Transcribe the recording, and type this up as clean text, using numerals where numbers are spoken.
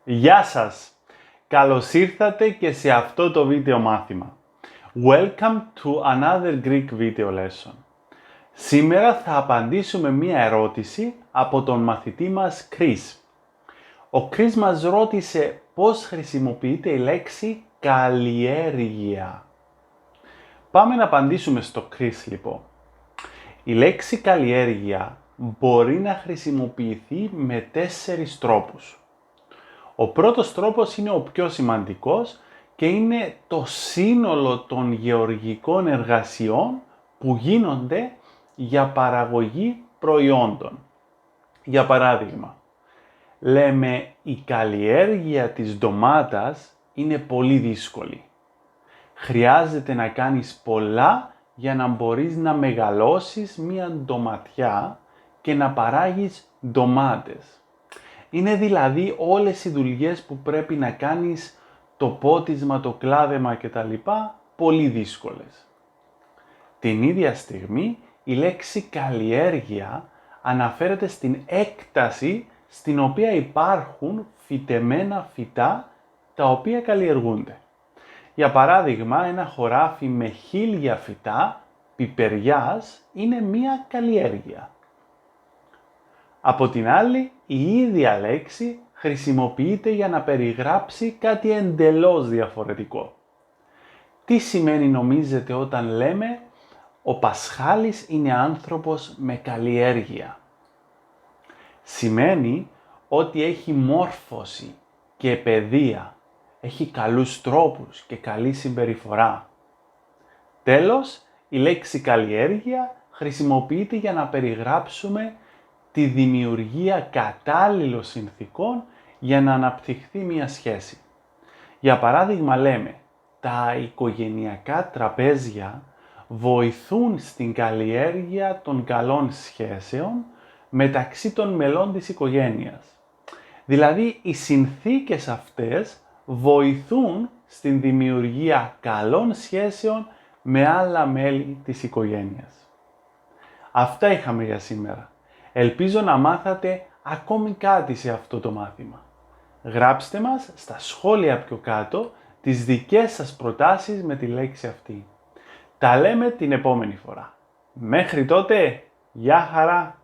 Γεια σας! Καλώς ήρθατε και σε αυτό το βίντεο μάθημα. Welcome to another Greek video lesson. Σήμερα θα απαντήσουμε μία ερώτηση από τον μαθητή μας Chris. Ο Chris μας ρώτησε πώς χρησιμοποιείται η λέξη καλλιέργεια. Πάμε να απαντήσουμε στο Chris λοιπόν. Η λέξη καλλιέργεια μπορεί να χρησιμοποιηθεί με 4 τρόπους. Ο πρώτος τρόπος είναι ο πιο σημαντικός και είναι το σύνολο των γεωργικών εργασιών που γίνονται για παραγωγή προϊόντων. Για παράδειγμα, λέμε η καλλιέργεια της ντομάτας είναι πολύ δύσκολη. Χρειάζεται να κάνεις πολλά για να μπορείς να μεγαλώσεις μία ντοματιά και να παράγεις ντομάτες. Είναι δηλαδή όλες οι δουλειές που πρέπει να κάνεις, το πότισμα, το κλάδεμα κτλ. Πολύ δύσκολες. Την ίδια στιγμή η λέξη καλλιέργεια αναφέρεται στην έκταση στην οποία υπάρχουν φυτεμένα φυτά τα οποία καλλιεργούνται. Για παράδειγμα, ένα χωράφι με 1000 φυτά πιπεριάς είναι μία καλλιέργεια. Από την άλλη, η ίδια λέξη χρησιμοποιείται για να περιγράψει κάτι εντελώς διαφορετικό. Τι σημαίνει νομίζετε όταν λέμε «Ο Πασχάλης είναι άνθρωπος με καλλιέργεια»? Σημαίνει ότι έχει μόρφωση και παιδεία, έχει καλούς τρόπους και καλή συμπεριφορά. Τέλος, η λέξη καλλιέργεια χρησιμοποιείται για να περιγράψουμε τη δημιουργία κατάλληλων συνθήκων για να αναπτυχθεί μια σχέση. Για παράδειγμα λέμε, τα οικογενειακά τραπέζια βοηθούν στην καλλιέργεια των καλών σχέσεων μεταξύ των μελών της οικογένειας. Δηλαδή, οι συνθήκες αυτές βοηθούν στην δημιουργία καλών σχέσεων με άλλα μέλη της οικογένειας. Αυτά είχαμε για σήμερα. Ελπίζω να μάθατε ακόμη κάτι σε αυτό το μάθημα. Γράψτε μας στα σχόλια πιο κάτω τις δικές σας προτάσεις με τη λέξη αυτή. Τα λέμε την επόμενη φορά. Μέχρι τότε, γεια χαρά!